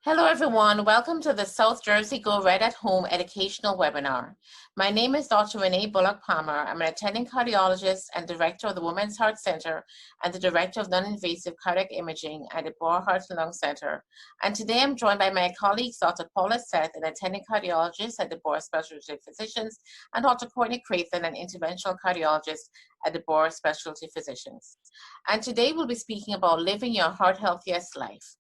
Hello everyone, welcome to the South Jersey Go Red at Home educational webinar. My name is Dr. Renee Bullock-Palmer. I'm an attending cardiologist and director of the Women's Heart Center and the director of non-invasive cardiac imaging at the Deborah Heart and Lung Center. And today I'm joined by my colleagues, Dr. Paula Seth, an attending cardiologist at Deborah Specialty Physicians, and Dr. Courtney Crathan, an interventional cardiologist at Deborah Specialty Physicians. And today we'll be speaking about living your heart healthiest life.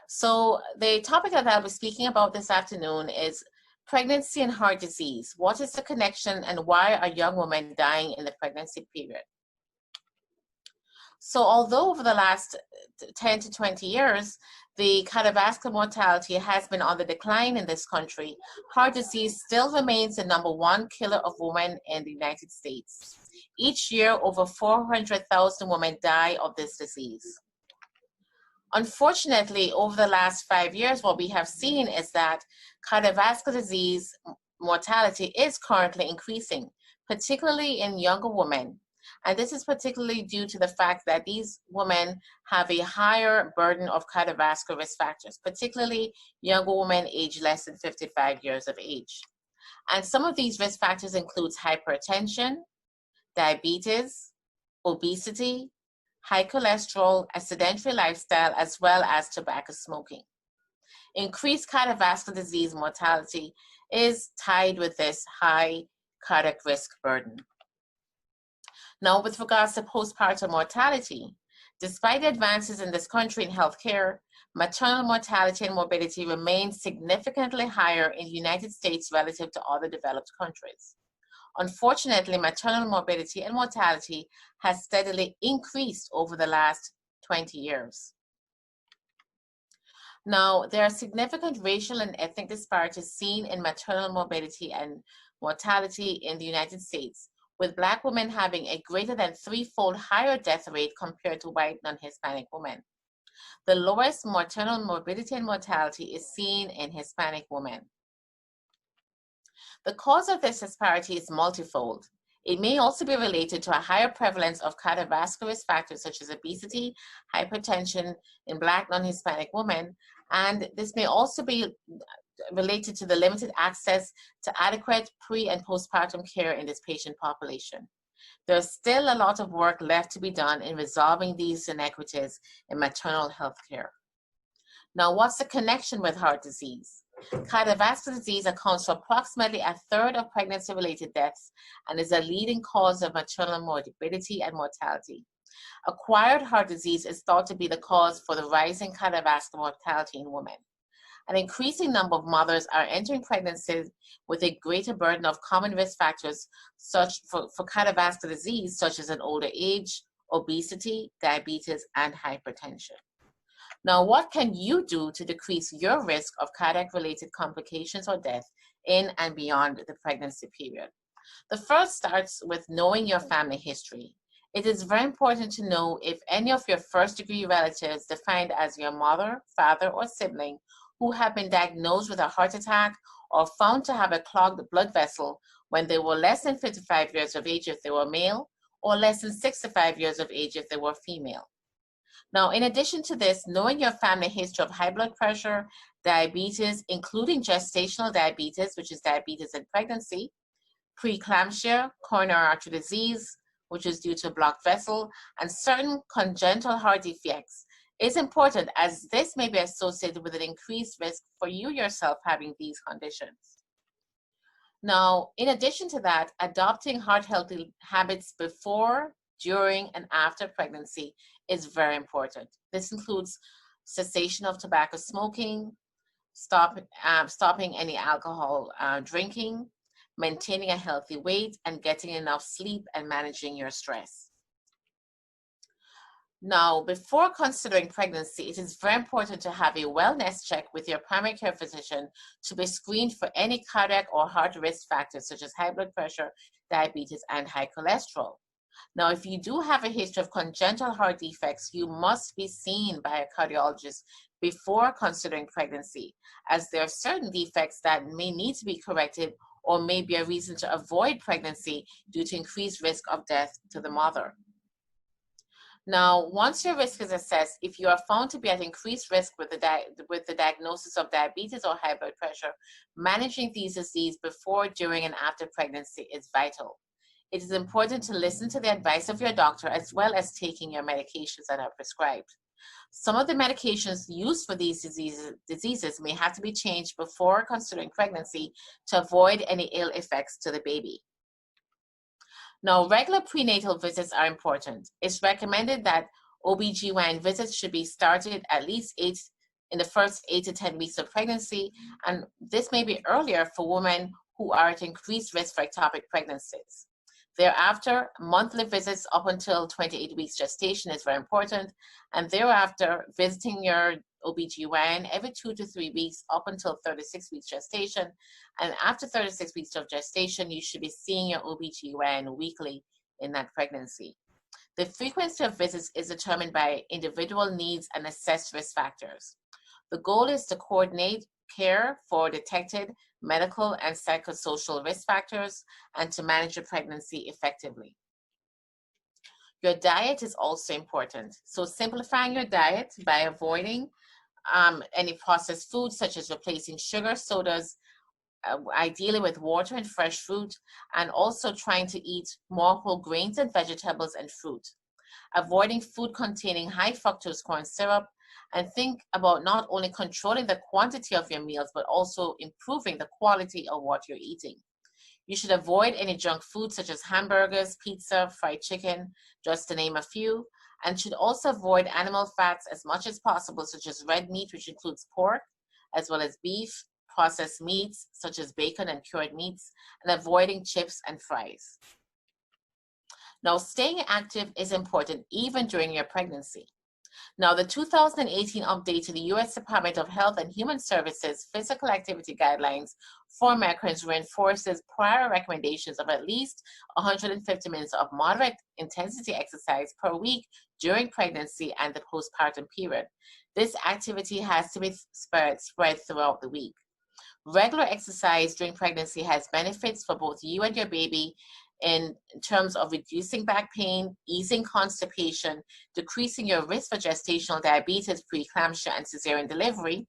So the topic that I'll be speaking about this afternoon is pregnancy and heart disease. What is the connection and why are young women dying in the pregnancy period? So although over the last 10 to 20 years, the cardiovascular mortality has been on the decline in this country, heart disease still remains the #1 killer of women in the United States. Each year, over 400,000 women die of this disease. Unfortunately, over the last 5 years, what we have seen is that cardiovascular disease mortality is currently increasing, particularly in younger women. And this is particularly due to the fact that these women have a higher burden of cardiovascular risk factors, particularly younger women aged less than 55 years of age. And some of these risk factors includes hypertension, diabetes, obesity, high cholesterol, a sedentary lifestyle, as well as tobacco smoking. Increased cardiovascular disease mortality is tied with this high cardiac risk burden. Now, with regards to postpartum mortality, despite advances in this country in healthcare, maternal mortality and morbidity remain significantly higher in the United States relative to other developed countries. Unfortunately, maternal morbidity and mortality has steadily increased over the last 20 years. Now, there are significant racial and ethnic disparities seen in maternal morbidity and mortality in the United States, with Black women having a greater than 3-fold higher death rate compared to white non-Hispanic women. The lowest maternal morbidity and mortality is seen in Hispanic women. The cause of this disparity is multifold. It may also be related to a higher prevalence of cardiovascular risk factors such as obesity, hypertension in Black non-Hispanic women, and this may also be related to the limited access to adequate pre- and postpartum care in this patient population. There's still a lot of work left to be done in resolving these inequities in maternal health care. Now, what's the connection with heart disease? Cardiovascular disease accounts for approximately 1/3 of pregnancy-related deaths and is a leading cause of maternal morbidity and mortality. Acquired heart disease is thought to be the cause for the rising cardiovascular mortality in women. An increasing number of mothers are entering pregnancy with a greater burden of common risk factors for cardiovascular disease, such as an older age, obesity, diabetes, and hypertension. Now, what can you do to decrease your risk of cardiac-related complications or death in and beyond the pregnancy period? The first starts with knowing your family history. It is very important to know if any of your first-degree relatives, defined as your mother, father, or sibling, who have been diagnosed with a heart attack or found to have a clogged blood vessel when they were less than 55 years of age if they were male, or less than 65 years of age if they were female. Now, in addition to this, knowing your family history of high blood pressure, diabetes, including gestational diabetes, which is diabetes in pregnancy, preeclampsia, coronary artery disease, which is due to a blocked vessel, and certain congenital heart defects is important, as this may be associated with an increased risk for you yourself having these conditions. Now, in addition to that, adopting heart healthy habits before, during, and after pregnancy is very important. This includes cessation of tobacco smoking, stopping any alcohol drinking, maintaining a healthy weight, and getting enough sleep and managing your stress. Now, before considering pregnancy, it is very important to have a wellness check with your primary care physician to be screened for any cardiac or heart risk factors such as high blood pressure, diabetes, and high cholesterol. Now, if you do have a history of congenital heart defects, you must be seen by a cardiologist before considering pregnancy, as there are certain defects that may need to be corrected or may be a reason to avoid pregnancy due to increased risk of death to the mother. Now, once your risk is assessed, if you are found to be at increased risk with the diagnosis of diabetes or high blood pressure, managing these diseases before, during, and after pregnancy is vital. It is important to listen to the advice of your doctor as well as taking your medications that are prescribed. Some of the medications used for these diseases may have to be changed before considering pregnancy to avoid any ill effects to the baby. Now, regular prenatal visits are important. It's recommended that OBGYN visits should be started at least in the first 8 to 10 weeks of pregnancy, and this may be earlier for women who are at increased risk for ectopic pregnancies. Thereafter, monthly visits up until 28 weeks gestation is very important, and thereafter, visiting your OBGYN every 2 to 3 weeks up until 36 weeks gestation, and after 36 weeks of gestation, you should be seeing your OBGYN weekly in that pregnancy. The frequency of visits is determined by individual needs and assessed risk factors. The goal is to coordinate care for detected medical and psychosocial risk factors and to manage your pregnancy effectively. Your diet is also important. So simplifying your diet by avoiding any processed foods, such as replacing sugar, sodas, ideally with water and fresh fruit, and also trying to eat more whole grains and vegetables and fruit. Avoiding food containing high fructose corn syrup, and think about not only controlling the quantity of your meals, but also improving the quality of what you're eating. You should avoid any junk food such as hamburgers, pizza, fried chicken, just to name a few, and should also avoid animal fats as much as possible, such as red meat, which includes pork, as well as beef, processed meats, such as bacon and cured meats, and avoiding chips and fries. Now, staying active is important even during your pregnancy. Now, the 2018 update to the U.S. Department of Health and Human Services Physical Activity Guidelines for Americans reinforces prior recommendations of at least 150 minutes of moderate intensity exercise per week during pregnancy and the postpartum period. This activity has to be spread throughout the week. Regular exercise during pregnancy has benefits for both you and your baby in terms of reducing back pain, easing constipation, decreasing your risk for gestational diabetes, preeclampsia, and cesarean delivery,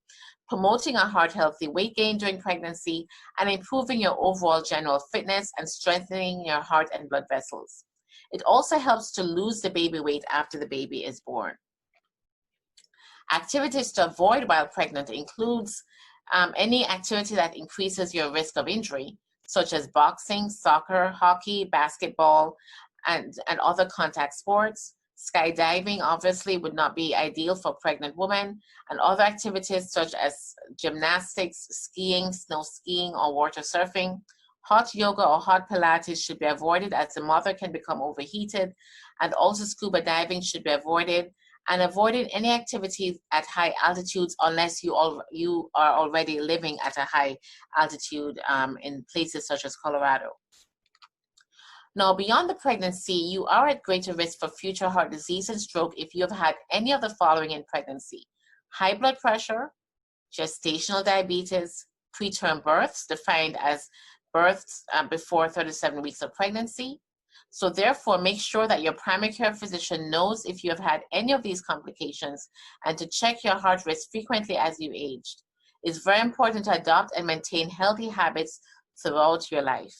promoting a heart-healthy weight gain during pregnancy, and improving your overall general fitness and strengthening your heart and blood vessels. It also helps to lose the baby weight after the baby is born. Activities to avoid while pregnant includes any activity that increases your risk of injury, such as boxing, soccer, hockey, basketball, and other contact sports. Skydiving obviously would not be ideal for pregnant women, and other activities such as gymnastics, skiing, snow skiing, or water surfing. Hot yoga or hot Pilates should be avoided as the mother can become overheated, and also scuba diving should be avoided, and avoiding any activities at high altitudes unless you are already living at a high altitude in places such as Colorado. Now, beyond the pregnancy, you are at greater risk for future heart disease and stroke if you have had any of the following in pregnancy: high blood pressure, gestational diabetes, preterm births, defined as births before 37 weeks of pregnancy. So therefore, make sure that your primary care physician knows if you have had any of these complications and to check your heart risk frequently as you age. It's very important to adopt and maintain healthy habits throughout your life.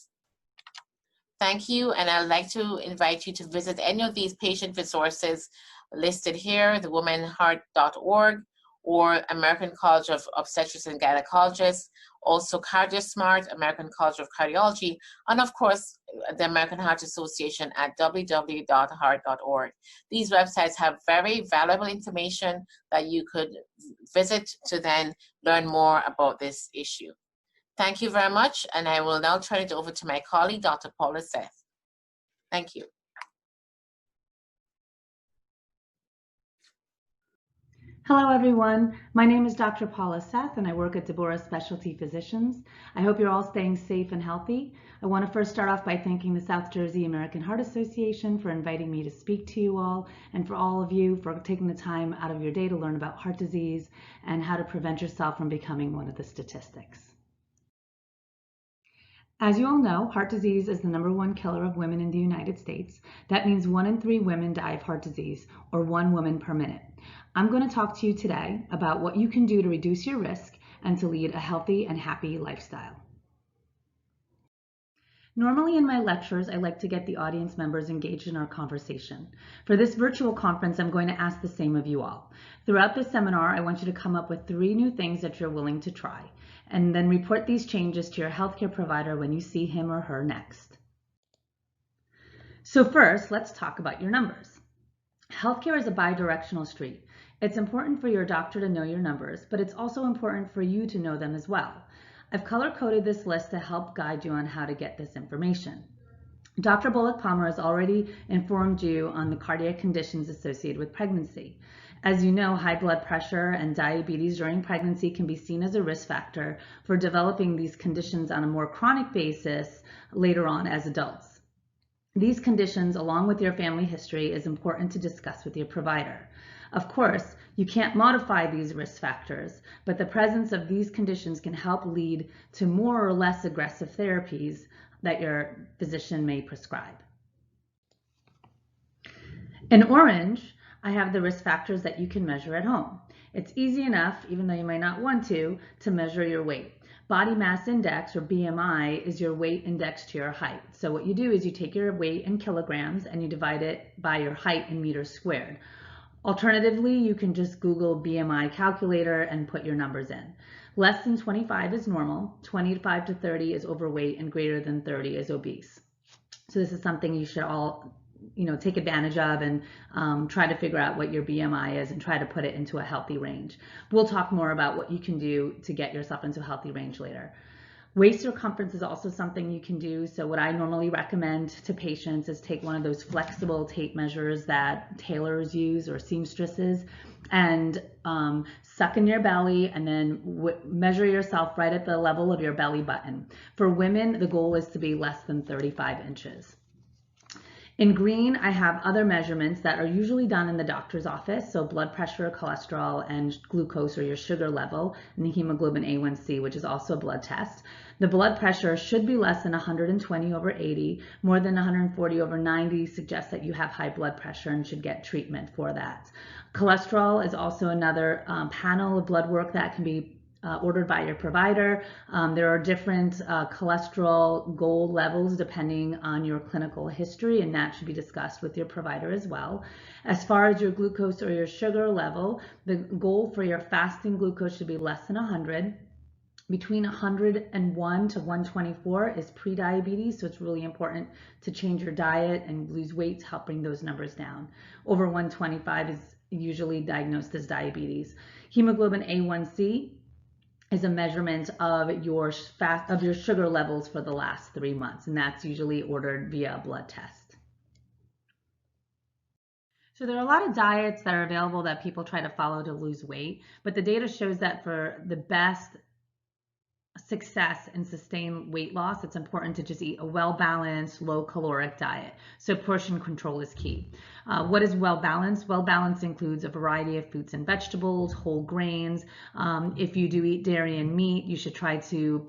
Thank you, and I'd like to invite you to visit any of these patient resources listed here, thewomanheart.org, or American College of Obstetrics and Gynecologists, also CardioSmart, American College of Cardiology, and of course, the American Heart Association at www.heart.org. These websites have very valuable information that you could visit to then learn more about this issue. Thank you very much, and I will now turn it over to my colleague, Dr. Paula Seth. Thank you. Hello, everyone. My name is Dr. Paula Seth, and I work at Debora Specialty Physicians. I hope you're all staying safe and healthy. I want to first start off by thanking the South Jersey American Heart Association for inviting me to speak to you all, and for all of you for taking the time out of your day to learn about heart disease and how to prevent yourself from becoming one of the statistics. As you all know, heart disease is the #1 killer of women in the United States. That means 1 in 3 women die of heart disease, or 1 woman per minute. I'm going to talk to you today about what you can do to reduce your risk and to lead a healthy and happy lifestyle. Normally in my lectures, I like to get the audience members engaged in our conversation. For this virtual conference, I'm going to ask the same of you all. Throughout this seminar, I want you to come up with 3 new things that you're willing to try, and then report these changes to your healthcare provider when you see him or her next. So first, let's talk about your numbers. Healthcare is a bidirectional street. It's important for your doctor to know your numbers, but it's also important for you to know them as well. I've color-coded this list to help guide you on how to get this information. Dr. Bullock-Palmer has already informed you on the cardiac conditions associated with pregnancy. As you know, high blood pressure and diabetes during pregnancy can be seen as a risk factor for developing these conditions on a more chronic basis later on as adults. These conditions, along with your family history, is important to discuss with your provider. Of course, you can't modify these risk factors, but the presence of these conditions can help lead to more or less aggressive therapies that your physician may prescribe. In orange, I have the risk factors that you can measure at home. It's easy enough, even though you might not want to measure your weight. Body mass index, or BMI, is your weight index to your height. So what you do is you take your weight in kilograms and you divide it by your height in meters squared. Alternatively, you can just Google BMI calculator and put your numbers in. Less than 25 is normal, 25 to 30 is overweight, and greater than 30 is obese. So this is something you should all take advantage of and try to figure out what your BMI is and try to put it into a healthy range. We'll talk more about what you can do to get yourself into a healthy range later. Waist circumference is also something you can do. So what I normally recommend to patients is take one of those flexible tape measures that tailors use or seamstresses and suck in your belly and then measure yourself right at the level of your belly button. For women, the goal is to be less than 35 inches. In green, I have other measurements that are usually done in the doctor's office, so blood pressure, cholesterol, and glucose, or your sugar level, and the hemoglobin A1C, which is also a blood test. The blood pressure should be less than 120 over 80. More than 140 over 90 suggests that you have high blood pressure and should get treatment for that. Cholesterol is also another panel of blood work that can be ordered by your provider. There are different cholesterol goal levels depending on your clinical history, and that should be discussed with your provider as well. As far as your glucose or your sugar level, the goal for your fasting glucose should be less than 100. Between 101 to 124 is pre-diabetes, so it's really important to change your diet and lose weight to help bring those numbers down. Over 125 is usually diagnosed as diabetes. Hemoglobin A1C is a measurement of your sugar levels for the last 3 months, and that's usually ordered via a blood test. So there are a lot of diets that are available that people try to follow to lose weight, but the data shows that for the best success and sustained weight loss, it's important to just eat a well-balanced, low-caloric diet. So portion control is key. What is well-balanced? Well-balanced includes a variety of fruits and vegetables, whole grains. If you do eat dairy and meat, you should try to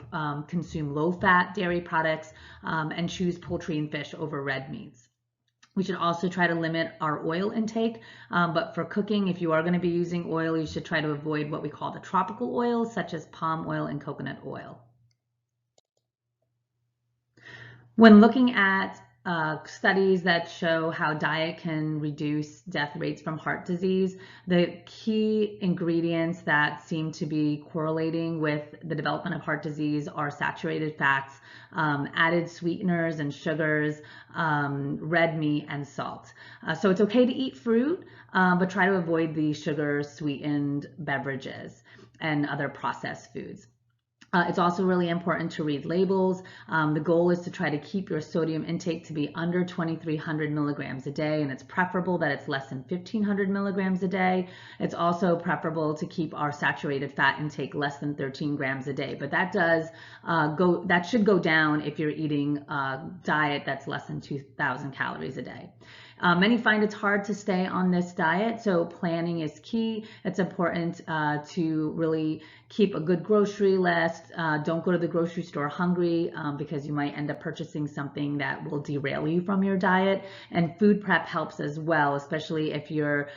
consume low-fat dairy products and choose poultry and fish over red meats. We should also try to limit our oil intake, but for cooking, if you are going to be using oil, you should try to avoid what we call the tropical oils, such as palm oil and coconut oil. When looking at studies that show how diet can reduce death rates from heart disease, the key ingredients that seem to be correlating with the development of heart disease are saturated fats, added sweeteners and sugars, red meat, and salt. So it's okay to eat fruit, but try to avoid the sugar-sweetened beverages and other processed foods. It's also really important to read labels. The goal is to try to keep your sodium intake to be under 2,300 milligrams a day, and it's preferable that it's less than 1,500 milligrams a day. It's also preferable to keep our saturated fat intake less than 13 grams a day, but that should go down if you're eating a diet that's less than 2,000 calories a day. Many find it's hard to stay on this diet, so planning is key. It's important to really keep a good grocery list. Don't go to the grocery store hungry because you might end up purchasing something that will derail you from your diet. And food prep helps as well, especially if you're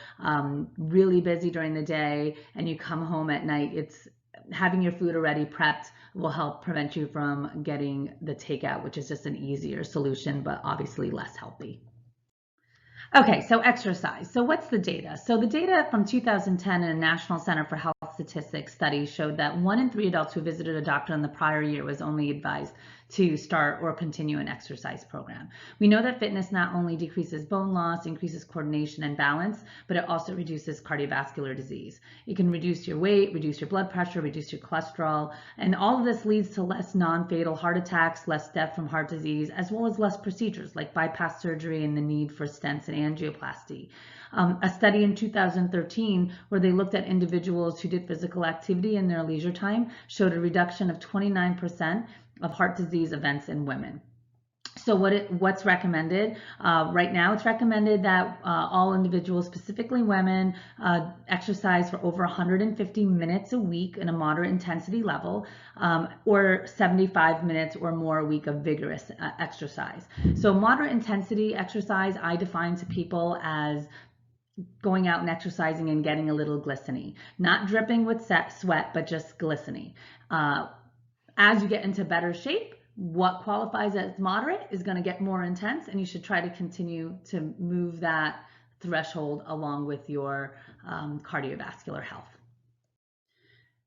really busy during the day and you come home at night. It's having your food already prepped will help prevent you from getting the takeout, which is just an easier solution, but obviously less healthy. Okay, so exercise. So what's the data? So the data from 2010 in a National Center for Health Statistics study showed that 1 in 3 adults who visited a doctor in the prior year was only advised to start or continue an exercise program. We know that fitness not only decreases bone loss, increases coordination and balance, but it also reduces cardiovascular disease. It can reduce your weight, reduce your blood pressure, reduce your cholesterol, and all of this leads to less non-fatal heart attacks, less death from heart disease, as well as less procedures like bypass surgery and the need for stents and angioplasty. A study in 2013 where they looked at individuals who did physical activity in their leisure time showed a reduction of 29% of heart disease events in women. So what's recommended? Right now, it's recommended that all individuals, specifically women, exercise for over 150 minutes a week in a moderate intensity level, or 75 minutes or more a week of vigorous exercise. So moderate intensity exercise, I define to people as going out and exercising and getting a little glistening, not dripping with sweat, but just glistening. As you get into better shape, what qualifies as moderate is going to get more intense, and you should try to continue to move that threshold along with your cardiovascular health.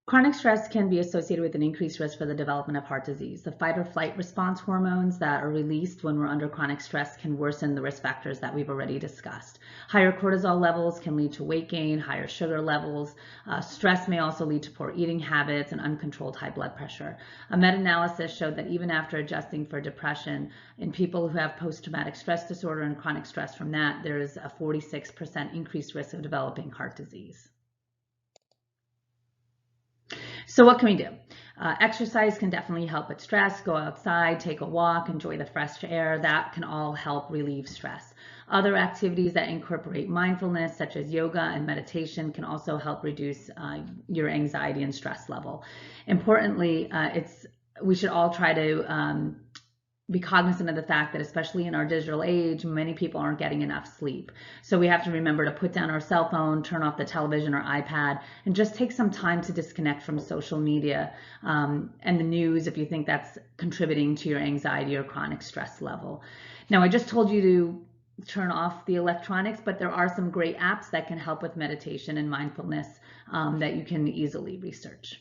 Chronic stress can be associated with an increased risk for the development of heart disease. The fight or flight response hormones that are released when we're under chronic stress can worsen the risk factors that we've already discussed. Higher cortisol levels can lead to weight gain, higher sugar levels. Stress may also lead to poor eating habits and uncontrolled high blood pressure. A meta-analysis showed that even after adjusting for depression, in people who have post-traumatic stress disorder and chronic stress from that, there is a 46% increased risk of developing heart disease. So what can we do? Exercise can definitely help with stress. Go outside, take a walk, enjoy the fresh air. That can all help relieve stress. Other activities that incorporate mindfulness, such as yoga and meditation, can also help reduce your anxiety and stress level. Importantly, we should all try to be cognizant of the fact that, especially in our digital age, many people aren't getting enough sleep. So we have to remember to put down our cell phone, turn off the television or iPad, and just take some time to disconnect from social media and the news if you think that's contributing to your anxiety or chronic stress level. Now, I just told you to turn off the electronics, but there are some great apps that can help with meditation and mindfulness that you can easily research.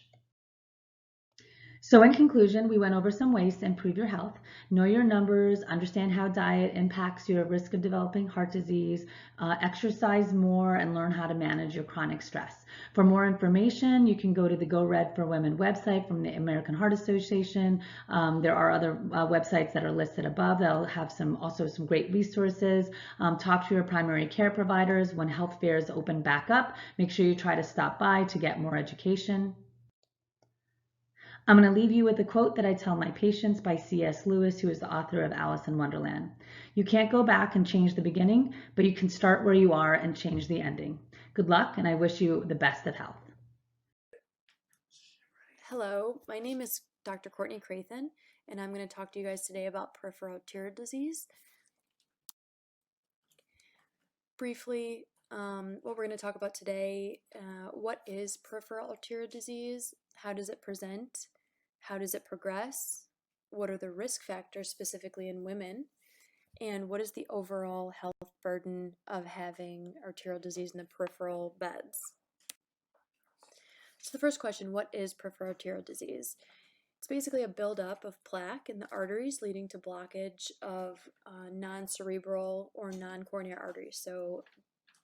So in conclusion, we went over some ways to improve your health. Know your numbers, understand how diet impacts your risk of developing heart disease, exercise more, and learn how to manage your chronic stress. For more information, you can go to the Go Red for Women website from the American Heart Association. There are other websites that are listed above that'll have also some great resources. Talk to your primary care providers when health fairs open back up. Make sure you try to stop by to get more education. I'm going to leave you with a quote that I tell my patients by C.S. Lewis, who is the author of Alice in Wonderland. You can't go back and change the beginning, but you can start where you are and change the ending. Good luck, and I wish you the best of health. Hello, my name is Dr. Courtney Crathen, and I'm going to talk to you guys today about peripheral arterial disease. Briefly, what we're going to talk about today, what is peripheral arterial disease? How does it present? How does it progress? What are the risk factors specifically in women? And what is the overall health burden of having arterial disease in the peripheral beds? So the first question, what is peripheral arterial disease? It's basically a buildup of plaque in the arteries leading to blockage of non-cerebral or non-coronary arteries, so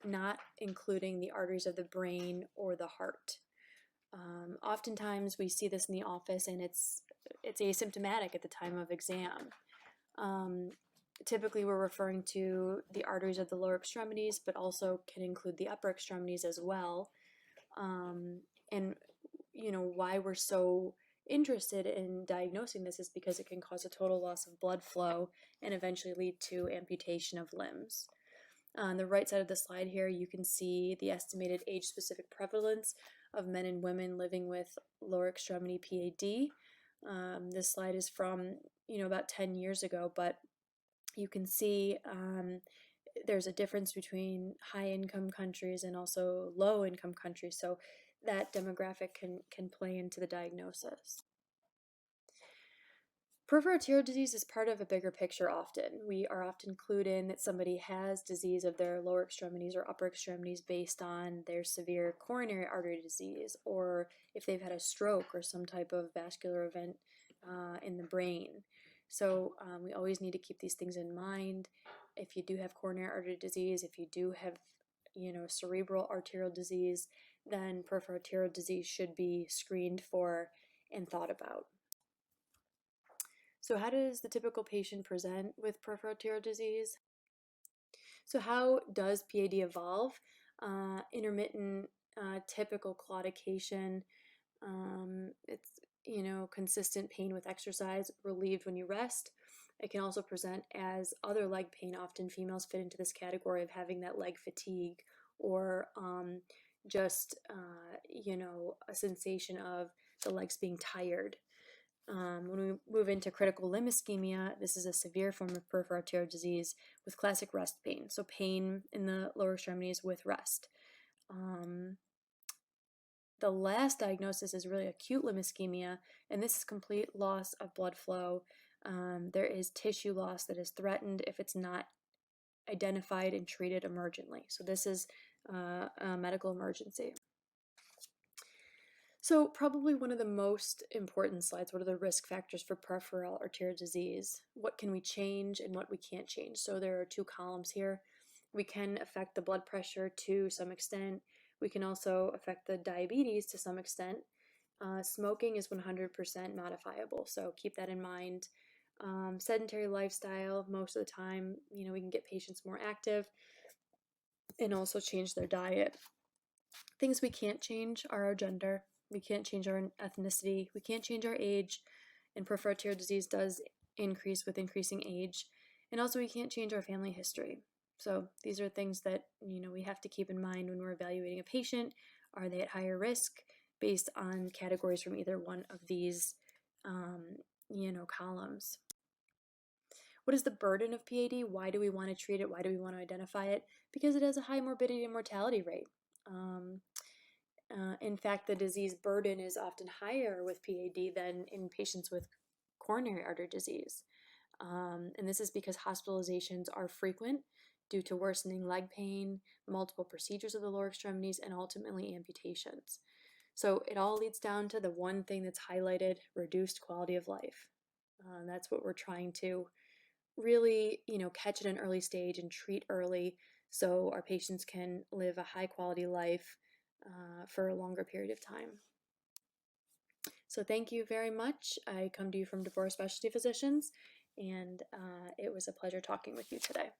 not including the arteries of the brain or the heart. Oftentimes we see this in the office and it's asymptomatic at the time of exam. Typically we're referring to the arteries of the lower extremities, but also can include the upper extremities as well. And why we're so interested in diagnosing this is because it can cause a total loss of blood flow and eventually lead to amputation of limbs. On the right side of the slide here, you can see the estimated age-specific prevalence of men and women living with lower extremity PAD. This slide is from, about 10 years ago, but you can see there's a difference between high-income countries and also low-income countries, so that demographic can play into the diagnosis. Peripheral arterial disease is part of a bigger picture often. We are often clued in that somebody has disease of their lower extremities or upper extremities based on their severe coronary artery disease, or if they've had a stroke or some type of vascular event in the brain. So we always need to keep these things in mind. If you do have coronary artery disease, if you do have cerebral arterial disease, then peripheral arterial disease should be screened for and thought about. So how does the typical patient present with peripheral arterial disease? So how does PAD evolve? Intermittent typical claudication, it's consistent pain with exercise, relieved when you rest. It can also present as other leg pain. Often females fit into this category of having that leg fatigue, or just a sensation of the legs being tired. When we move into critical limb ischemia, this is a severe form of peripheral arterial disease with classic rest pain, so pain in the lower extremities with rest. The last diagnosis is really acute limb ischemia, and this is complete loss of blood flow. There is tissue loss that is threatened if it's not identified and treated emergently. So this is a medical emergency. So probably one of the most important slides, what are the risk factors for peripheral arterial disease? What can we change and what we can't change? So there are two columns here. We can affect the blood pressure to some extent. We can also affect the diabetes to some extent. Smoking is 100% modifiable, so keep that in mind. Sedentary lifestyle, most of the time, we can get patients more active and also change their diet. Things we can't change are our gender. We can't change our ethnicity. We can't change our age. And peripheral arterial disease does increase with increasing age. And also we can't change our family history. So these are things that we have to keep in mind when we're evaluating a patient. Are they at higher risk based on categories from either one of these columns? What is the burden of PAD? Why do we want to treat it? Why do we want to identify it? Because it has a high morbidity and mortality rate. In fact, the disease burden is often higher with PAD than in patients with coronary artery disease. And this is because hospitalizations are frequent due to worsening leg pain, multiple procedures of the lower extremities, and ultimately amputations. So it all leads down to the one thing that's highlighted: reduced quality of life. That's what we're trying to really, catch at an early stage and treat early so our patients can live a high quality life for a longer period of time. So thank you very much. I come to you from Debora Specialty Physicians, and it was a pleasure talking with you today.